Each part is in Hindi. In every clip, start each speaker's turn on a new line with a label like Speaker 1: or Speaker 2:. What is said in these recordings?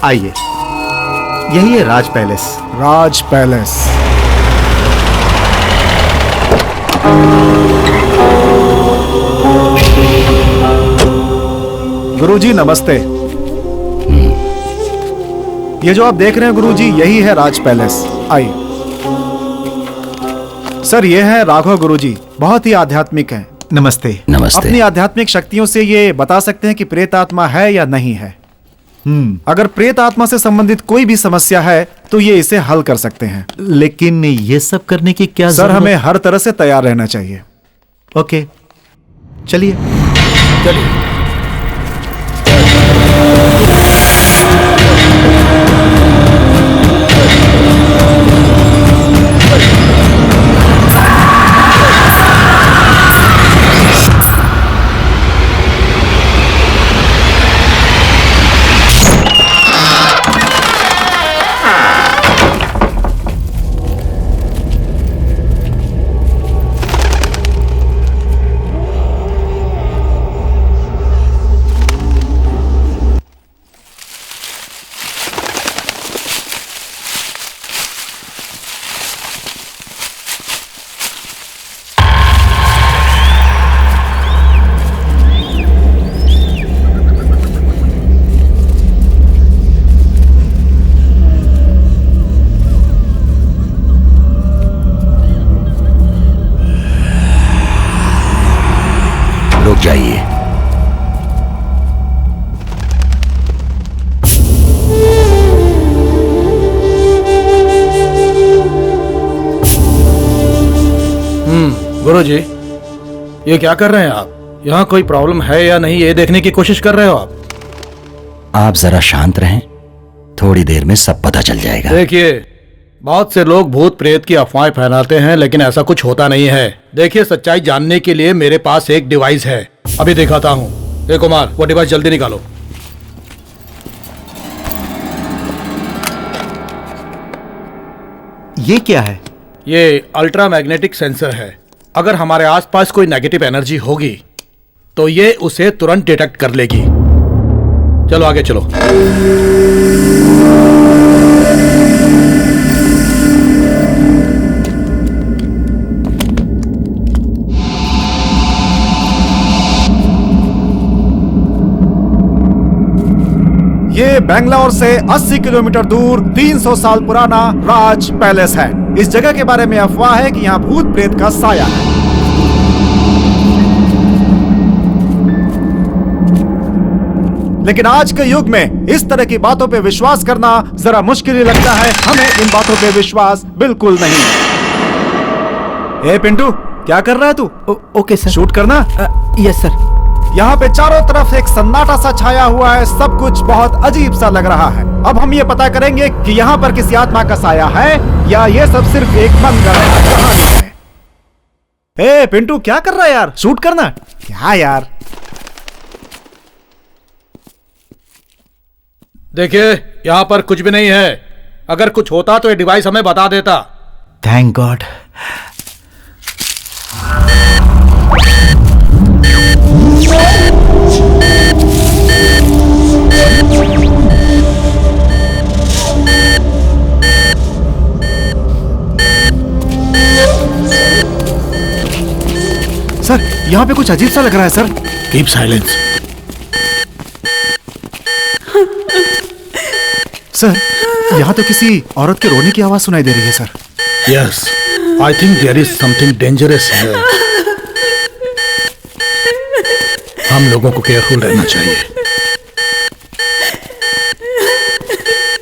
Speaker 1: आइए, यही है राज पैलेस।
Speaker 2: राज पैलेस। गुरुजी नमस्ते। ये जो आप देख रहे हैं गुरुजी, यही है राज पैलेस। आइए। सर, ये है राघव गुरुजी, बहुत ही आध्यात्मिक हैं।
Speaker 1: नमस्ते।
Speaker 3: नमस्ते।
Speaker 2: अपनी आध्यात्मिक शक्तियों से ये बता सकते हैं कि प्रेत आत्मा है या नहीं है। अगर प्रेत आत्मा से संबंधित कोई भी समस्या है तो ये इसे हल कर सकते हैं।
Speaker 1: लेकिन ये सब करने की क्या
Speaker 2: सर,
Speaker 1: जरूरत?
Speaker 2: हमें हर तरह से तैयार रहना चाहिए।
Speaker 1: ओके, चलिए।
Speaker 3: चलिए। रुक जाइए।
Speaker 4: गुरुजी, ये क्या कर रहे हैं आप? यहाँ कोई प्रॉब्लम है या नहीं, ये देखने की कोशिश कर रहे हो आप?
Speaker 3: आप जरा शांत रहें, थोड़ी देर में सब पता चल जाएगा।
Speaker 4: देखिए, बहुत से लोग भूत प्रेत की अफवाहें फैलाते हैं, लेकिन ऐसा कुछ होता नहीं है। देखिए, सच्चाई जानने के लिए मेरे पास एक डिवाइस है, अभी दिखाता हूँ। कुमार, वो डिवाइस जल्दी निकालो।
Speaker 1: ये क्या है?
Speaker 4: ये अल्ट्रा मैग्नेटिक सेंसर है। अगर हमारे आसपास कोई नेगेटिव एनर्जी होगी तो ये उसे तुरंत डिटेक्ट कर लेगी। चलो आगे चलो।
Speaker 2: ये बेंगलोर से 80 किलोमीटर दूर 300 साल पुराना राज पैलेस है। इस जगह के बारे में अफवाह है कि यहाँ भूत प्रेत का साया है। लेकिन आज के युग में इस तरह की बातों पे विश्वास करना जरा मुश्किल ही लगता है। हमें इन बातों पे विश्वास बिल्कुल नहीं। ए पिंटू, क्या कर रहा है तू?
Speaker 1: Okay sir.
Speaker 2: शूट करना।
Speaker 1: Yes sir.
Speaker 2: यहाँ पे चारों तरफ एक सन्नाटा सा छाया हुआ है, सब कुछ बहुत अजीब सा लग रहा है। अब हम ये पता करेंगे कि यहाँ पर किसी आत्मा का साया है या ये सब सिर्फ एक मनगढ़ंत कहानी है। ए पिंटू, क्या कर रहा है यार? शूट करना। क्या यार?
Speaker 4: देखिए, यहाँ पर कुछ भी नहीं है। अगर कुछ होता तो ये डिवाइस हमें बता देता।
Speaker 1: Thank God.
Speaker 2: सर, यहाँ पे कुछ अजीब सा लग रहा है सर।
Speaker 4: Keep silence.
Speaker 2: सर, यहाँ तो किसी औरत के रोने की आवाज सुनाई दे रही है sir.
Speaker 4: Yes, I think there is something dangerous है। हम लोगों को केयरफुल रहना चाहिए।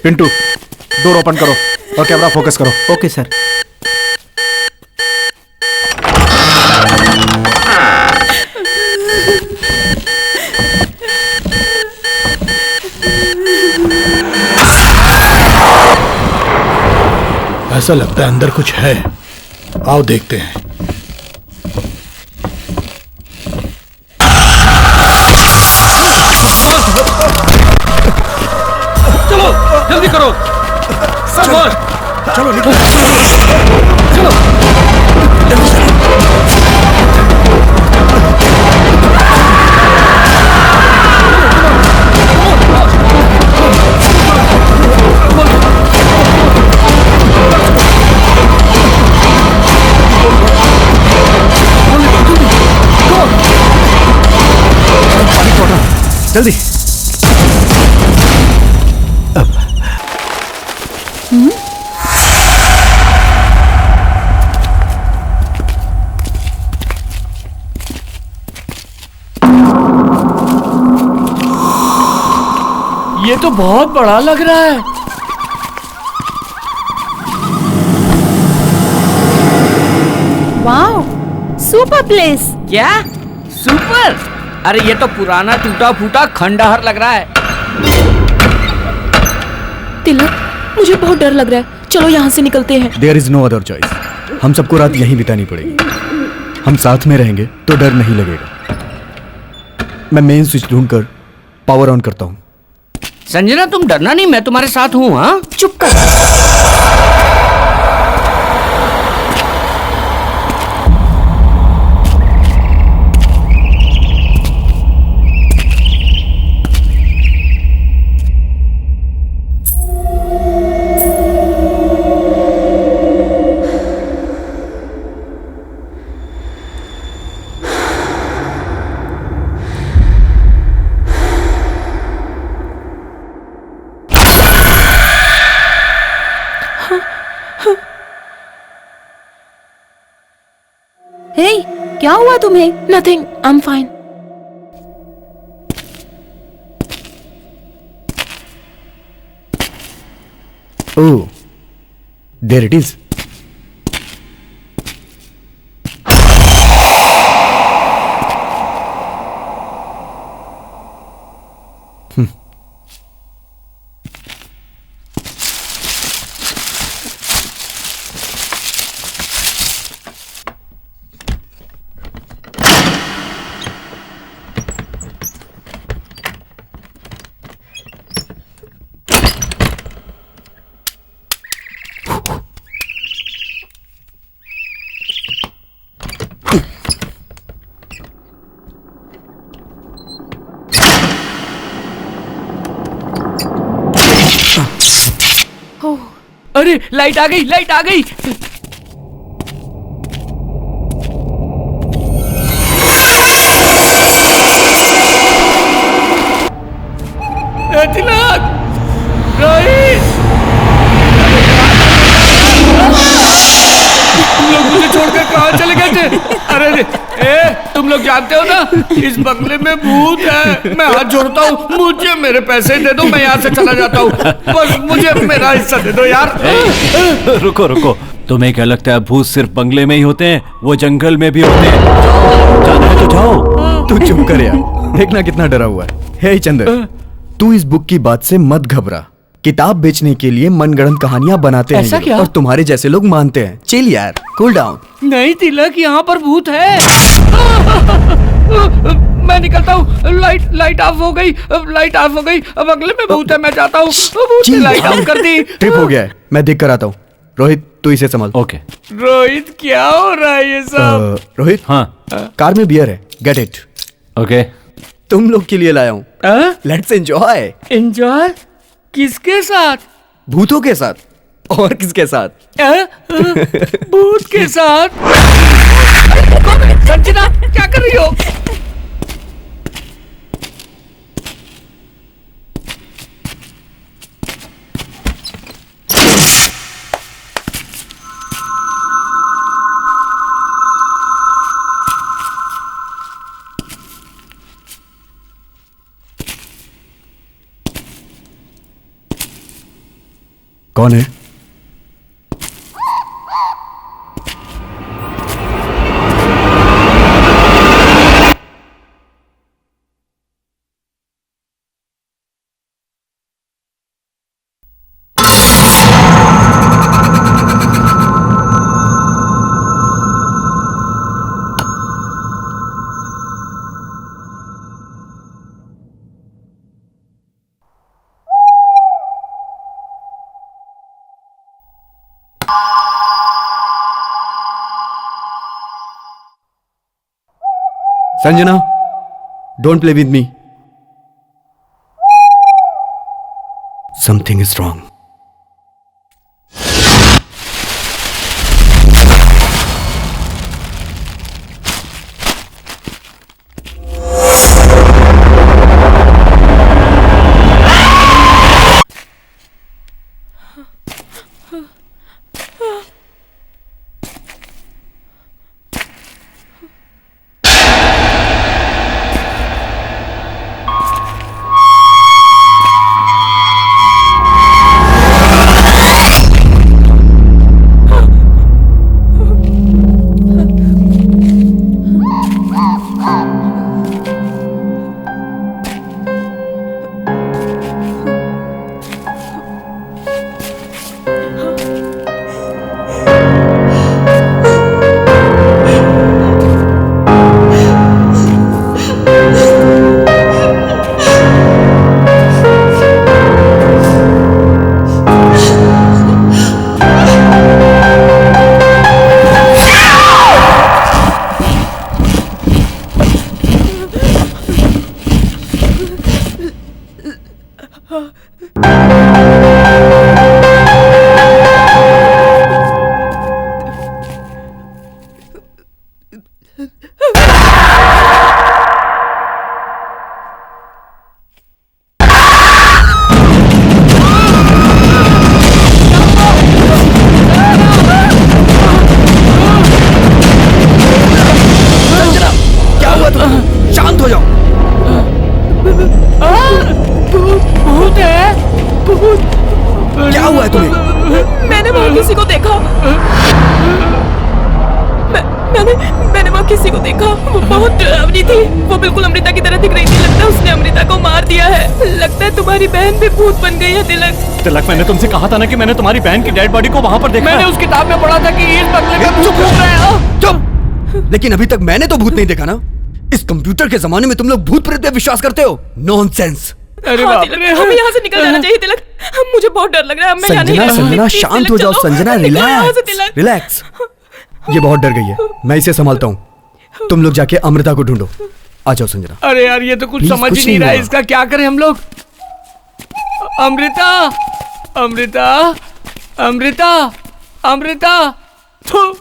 Speaker 2: पिंटू, डोर ओपन करो और कैमरा फोकस करो।
Speaker 1: Okay sir.
Speaker 4: ऐसा लगता है अंदर कुछ है। आओ देखते हैं। चलो जल्दी करो।
Speaker 2: चलो निकलो।
Speaker 4: चलो।
Speaker 2: जल्दी।
Speaker 5: ये तो बहुत बड़ा लग रहा है।
Speaker 6: Wow, super place.
Speaker 5: क्या सुपर? अरे ये तो पुराना टूटा फूटा खंडहर लग रहा है।
Speaker 6: तिलक, मुझे बहुत डर लग रहा है, चलो यहाँ से निकलते हैं।
Speaker 2: There is no other choice. हम सबको रात यहीं बितानी पड़ेगी। हम साथ में रहेंगे तो डर नहीं लगेगा। मैं मेन स्विच ढूंढकर पावर ऑन करता हूँ।
Speaker 5: संजना, तुम डरना नहीं, मैं तुम्हारे साथ हूँ। हाँ,
Speaker 6: चुप कर। हे, क्या हुआ तुम्हें? Nothing, I am fine.
Speaker 2: Oh, there it is.
Speaker 5: अरे लाइट आ गई, लाइट आ गई। तिलक, रोहित, तुम लोग मुझे छोड़कर कहाँ चले गए थे? अरे तुम लोग जानते हो ना, इस बंगले में भूत है। मैं हाथ जोड़ता हूँ, मुझे मेरे पैसे दे दो, मैं यहाँ से चला जाता हूँ। बस मुझे मेरा हिस्सा दे दो यार।
Speaker 7: रुको रुको, तुम्हें क्या लगता है भूत सिर्फ बंगले में ही होते हैं? वो जंगल में भी होते हैं। जाना है तो जाओ।
Speaker 2: तू चुप कर यार, देखना कितना डरा हुआ है। हे चंदर, तू इस बुक की बात से मत घबरा। किताब बेचने के लिए मनगढ़ंत कहानियां बनाते हैं
Speaker 5: ऐसा
Speaker 2: ये लोग,
Speaker 5: क्या?
Speaker 2: और तुम्हारे जैसे लोग मानते हैं। चिल यार, कूल डाउन।
Speaker 5: नहीं तिलक, यहाँ पर भूत है। मैं निकलता हूँ। लाइट ऑफ हो गई, लाइट ऑफ हो गई। अब अगले में भूत है, मैं जाता हूँ। भूत ने लाइट ऑफ कर दी।
Speaker 2: ट्रिप हो गया है, मैं देख कर आता हूँ। रोहित, तू इसे संभाल।
Speaker 7: ओके।
Speaker 5: रोहित, क्या हो रहा है ये सब?
Speaker 2: रोहित,
Speaker 7: हाँ
Speaker 2: कार में बियर है, गेट इट।
Speaker 7: ओके।
Speaker 2: तुम लोग के लिए लाया हूँ, लेट्स एंजॉय।
Speaker 5: एंजॉय? किसके साथ?
Speaker 2: भूतों के साथ। और किसके साथ?
Speaker 5: भूत के साथ? संजना, क्या कर रही हो?
Speaker 2: कौन है? Sanjana, don't play with me. Something is wrong.
Speaker 6: मैंने वो किसी को देखा, वो बहुत डरावनी थी। वो बिल्कुल अमृता की तरह दिख रही थी। लगता है उसने अमृता को मार दिया है। लगता है तुम्हारी बहन भी भूत बन गई है तिलक।
Speaker 7: तिलक, मैंने तुमसे कहा था ना कि मैंने तुम्हारी बहन की डेड बॉडी को वहाँ पर देखा
Speaker 5: मैंने
Speaker 7: है।
Speaker 5: उस किताब में पढ़ा था कि इस बंगले में भूत घूम रहे हैं।
Speaker 8: चुप! लेकिन अभी तक मैंने तो भूत नहीं देखा ना। इस कंप्यूटर के जमाने में तुम लोग भूत प्रेत पे विश्वास करते हो? नॉनसेंस।
Speaker 5: अरे
Speaker 6: हाँ,
Speaker 5: बाप
Speaker 6: तिलक,
Speaker 5: रे।
Speaker 6: हमें यहाँ से निकल जाना चाहिए तिलक। मुझे बहुत डर लग रहा है। अब मैं यहाँ नहीं
Speaker 8: संजना,
Speaker 6: रह सकती।
Speaker 8: संजना
Speaker 6: प्लीज,
Speaker 8: शांत
Speaker 6: तिलक,
Speaker 8: हो जाओ।
Speaker 6: चलो।
Speaker 8: संजना
Speaker 6: निकलो यहाँ से,
Speaker 8: रिलैक्स,
Speaker 6: तिलक।
Speaker 8: रिलैक्स। ये बहुत डर गई है, मैं इसे संभालता हूँ। तुम लोग जाके अमृता को ढूंढो। आ जाओ संजना।
Speaker 5: अरे यार, ये तो कुछ
Speaker 8: Please,
Speaker 5: समझ
Speaker 8: कुछ
Speaker 5: ही नहीं
Speaker 8: नहीं
Speaker 5: रहा है।
Speaker 8: हुआ।
Speaker 5: इसका क्या करें हम लोग? अमृता, अमृता, अमृता, अमृता। तो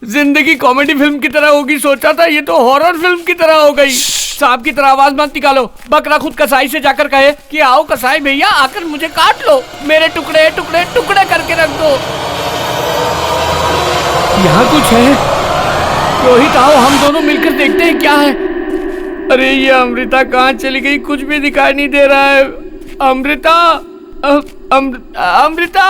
Speaker 5: जिंदगी कॉमेडी फिल्म की तरह होगी सोचा था, ये तो हॉरर फिल्म की तरह हो गई। सांप की तरह आवाज मत निकालो। बकरा खुद कसाई से जाकर कहे कि आओ कसाई भैया, आकर मुझे काट लो, मेरे टुकड़े टुकड़े टुकड़े करके रख दो। यहाँ कुछ है। रोहित आओ, हम दोनों मिलकर देखते हैं क्या है। अरे ये अमृता कहाँ चली गई? कुछ भी दिखाई नहीं दे रहा है। अमृता, अमृता।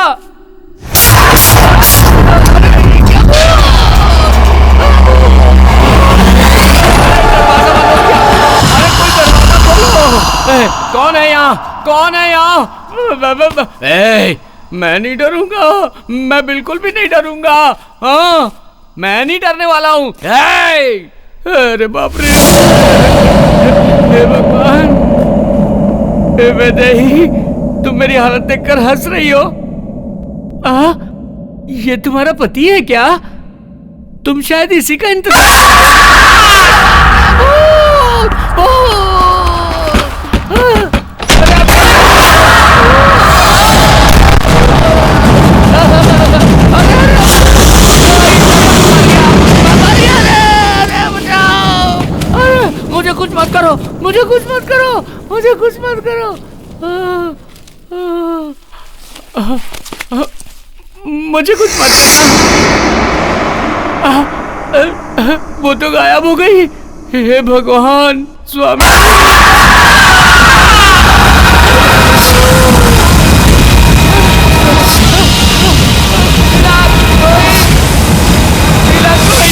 Speaker 5: कौन है यहाँ? कौन है यहाँ? मैं नहीं डरूंगा। मैं बिल्कुल भी नहीं डरूंगा। हाँ, मैं नहीं डरने वाला हूँ। अरे बाप रे, हे भगवान, हे वैदेही, तुम मेरी हालत देखकर हंस रही हो? ये तुम्हारा पति है क्या? तुम शायद इसी का मुझे कुछ मत करो, मुझे कुछ मत करो, मुझे कुछ मत करो। मुझे कुछ मत करना। वो तो गायब हो गई। हे भगवान, स्वामी।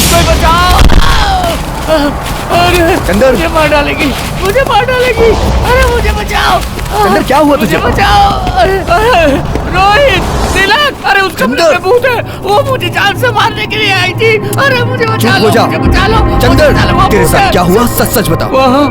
Speaker 5: कोई बचाओ। अरे
Speaker 8: चंदर,
Speaker 5: मुझे मार डालेगी, मुझे मार डालेगी। अरे मुझे बचाओ।
Speaker 8: चंदर, क्या हुआ तुझे?
Speaker 5: मुझे बचाओ। अरे रोहित, तिलक, अरे उसका
Speaker 8: चंदर,
Speaker 5: भूत है। वो मुझे जान से मारने के लिए आई थी। अरे मुझे बचा
Speaker 8: चुप
Speaker 5: लो,
Speaker 8: हो जा।
Speaker 5: मुझे बचा लो।
Speaker 8: चंदर, तेरे साथ क्या हुआ?
Speaker 5: सच
Speaker 8: सच सच बता।
Speaker 5: वहाँ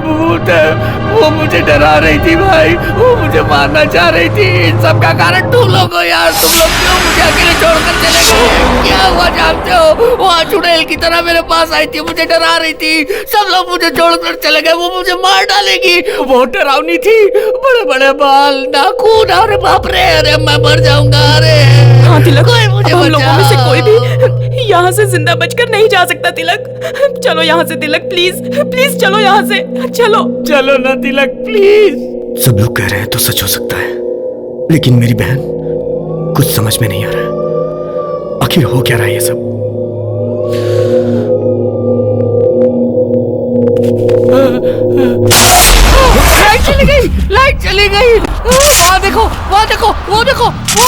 Speaker 5: भूत है। वो मुझे डरा रही थी भाई। वो मुझे मारना चाह रही थी। इन सब का कारण तुम लोग हो यार। तुम लोग क्यों मुझे अकेले छोड़कर चले गए? क्या हुआ जानते हो? वो चुड़ैल की तरह मेरे पास आई थी, मुझे डरा रही थी। सब लोग मुझे छोड़कर चले गए। वो मुझे मार डालेगी। वो बहुत डरावनी थी। बड़े बड़े बाल, नाखून। अरे बाप रे, अरे मैं मर जाऊंगा। अरे
Speaker 6: हाँ तिलक,
Speaker 5: कोई मुझे
Speaker 6: अब हम लोगों में से
Speaker 5: बचाओ।
Speaker 6: कोई भी यहाँ से जिंदा बचकर नहीं जा सकता तिलक। चलो यहाँ से तिलक, प्लीज प्लीज चलो यहाँ से। चलो
Speaker 5: चलो ना तिलक, प्लीज।
Speaker 8: सब लोग कह रहे हैं तो सच हो सकता है, लेकिन मेरी बहन, कुछ समझ में नहीं आ रहा है। आखिर हो क्या रहा है ये सब?
Speaker 5: लाइट चली गई, लाइट चली गई। वहाँ देखो, वहाँ देखो, वो देखो, वो।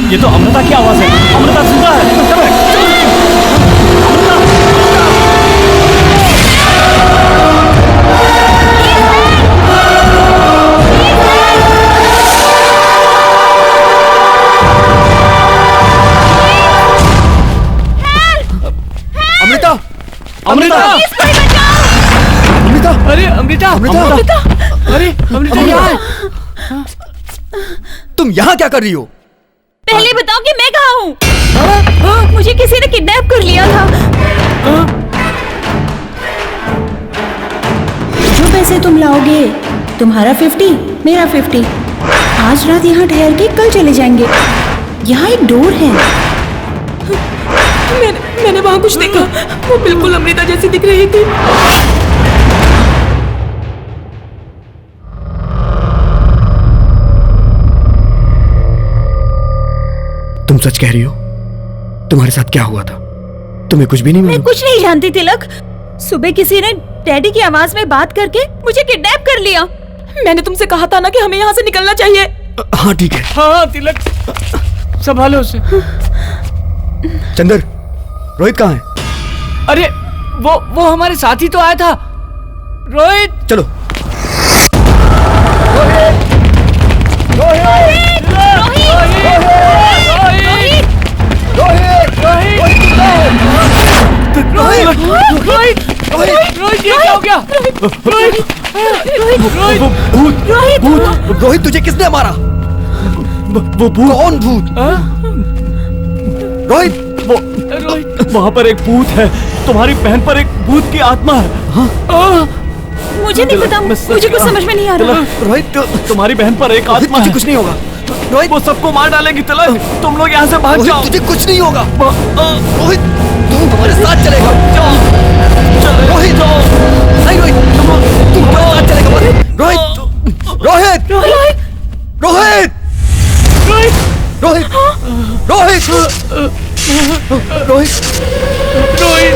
Speaker 7: ये तो अमृता की आवाज है। अमृता जिंदा है। चलो,
Speaker 8: अमृता,
Speaker 7: अमृता,
Speaker 8: अमृता,
Speaker 5: अरे अमृता,
Speaker 8: अमृता,
Speaker 5: अरे अमृता यहाँ है।
Speaker 8: तुम यहाँ क्या कर रही हो?
Speaker 6: पहले बताओ कि मैं कहाँ हूँ। मुझे किसी ने किडनैप कर लिया था।
Speaker 9: जो पैसे तुम लाओगे, तुम्हारा 50, मेरा 50। आज रात यहाँ ठहर के कल चले जाएंगे। यहाँ एक डोर है।
Speaker 6: मैंने वहाँ कुछ देखा। वो बिल्कुल अमृता जैसी दिख रही थी।
Speaker 8: तुम सच कह रही हो? तुम्हारे साथ क्या हुआ था? तुम्हें कुछ भी नहीं
Speaker 9: मैं
Speaker 8: मालूम?
Speaker 9: कुछ नहीं जानती तिलक। सुबह किसी ने डैडी की आवाज में बात करके मुझे किडनैप कर लिया।
Speaker 6: मैंने तुमसे कहा था ना कि हमें यहाँ से निकलना चाहिए।
Speaker 8: हाँ ठीक है।
Speaker 5: हाँ तिलक, संभालो उसे।
Speaker 8: चंदर, रोहित कहाँ है?
Speaker 5: अरे वो हमारे साथ ही तो आया था। रोहित,
Speaker 8: चलो।
Speaker 5: रोहित ये क्या हो गया?
Speaker 8: रोहित, तुझे किसने मारा? वो भूत? कौन भूत? रोहित,
Speaker 7: वहाँ पर एक भूत है। तुम्हारी बहन पर एक भूत की आत्मा है।
Speaker 9: मुझे नहीं पता, मुझे कुछ समझ में नहीं आ रहा।
Speaker 8: रोहित,
Speaker 7: तुम्हारी बहन पर एक आत्मा
Speaker 8: तुझे
Speaker 7: है।
Speaker 8: कुछ नहीं होगा। रोहित,
Speaker 7: वो सबको मार डालेगी तिलक। तुम लोग यहाँ से भाग
Speaker 8: रोहित,
Speaker 7: जाओ।
Speaker 8: तुझे कुछ नहीं होगा। रोहित, तू हमारे साथ चलेगा। रोहित, नहीं रोहित, तू हमारे साथ चलेगा। रोहित, रोहित, रोहित, रोहित, रोहित, रोहित, रोहित,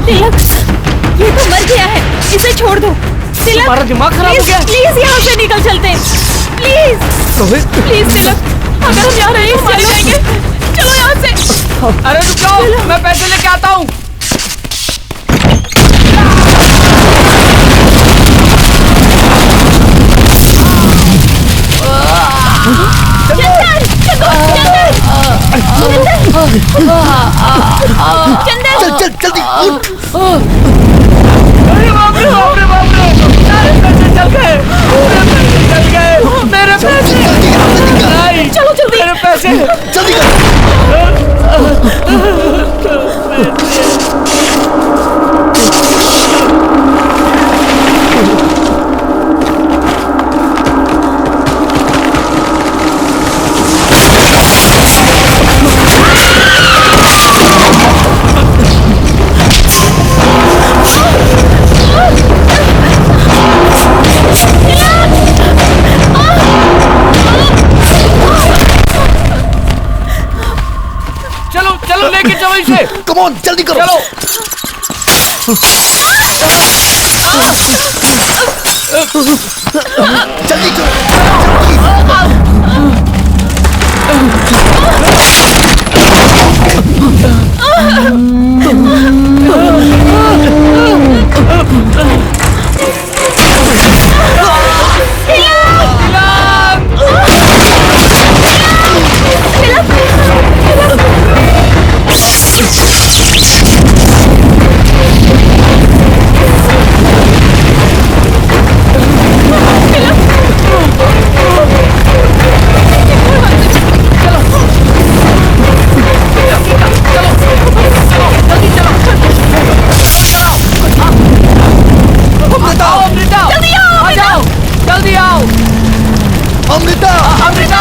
Speaker 9: तिलक, ये तो मर गया है, इसे छोड़ दो। तिलक,
Speaker 5: तुम्हारा दिमाग खराब हो गया?
Speaker 9: प्लीज यहाँ से निकल चलते हैं। प्लीज
Speaker 8: रोहित,
Speaker 6: प्लीज तिलक, अगर हम यहाँ रहे मर जाएंगे। चलो यहाँ से।
Speaker 5: अरे रुक जाओ, मैं पैसे लेके आता हूँ।
Speaker 8: चल चल जल्दी उठ।
Speaker 5: अरे बाप रे बाप रे बाप रे, मेरे पैसे चल गए, मेरे पैसे नहीं,
Speaker 6: चलो जल्दी।
Speaker 5: मेरे पैसे
Speaker 8: जल्दी कर।
Speaker 5: चलो चलो लेके चलो इसे।
Speaker 8: कम ऑन, जल्दी करो।
Speaker 5: चलो
Speaker 8: जल्दी करो। अमृता,
Speaker 5: अमृता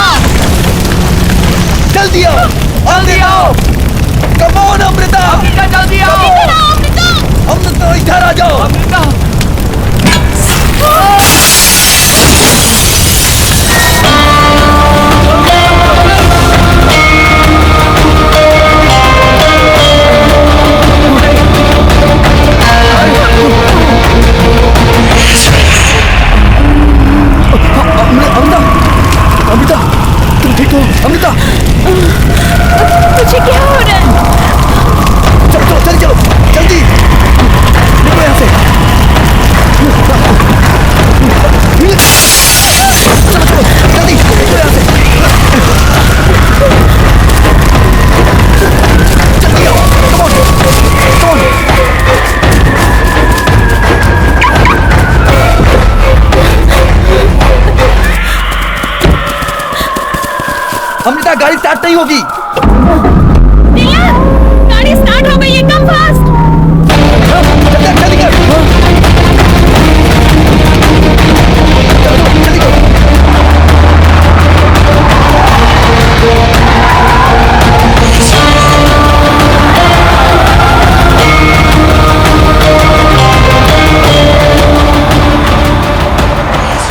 Speaker 8: जल्दी आओ।
Speaker 5: जल्दी आओ।
Speaker 8: Come on Amrita.
Speaker 5: अमृता जल्दी आओ।
Speaker 8: अमृता इधर आ जाओ।
Speaker 5: अमृता
Speaker 8: अमृता, तुम ठीक हो? अमृता,
Speaker 9: मुझे क्या हो रहा है?
Speaker 8: चलो चलो जल्दी चलो, जल्दी निकलो यहाँ से। चलो चलो जल्दी निकलो यहाँ से। जल्दी आओ, come on, come on. Amrita, गाड़ी स्टार्ट नहीं होगी।
Speaker 9: गाड़ी स्टार्ट हो गई है, कम फास्ट।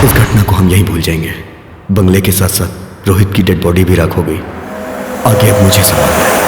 Speaker 8: इस घटना को हम यहीं भूल जाएंगे। बंगले के साथ साथ रोहित की डेड बॉडी भी राख हो गई। आगे अब मुझे संभालना है।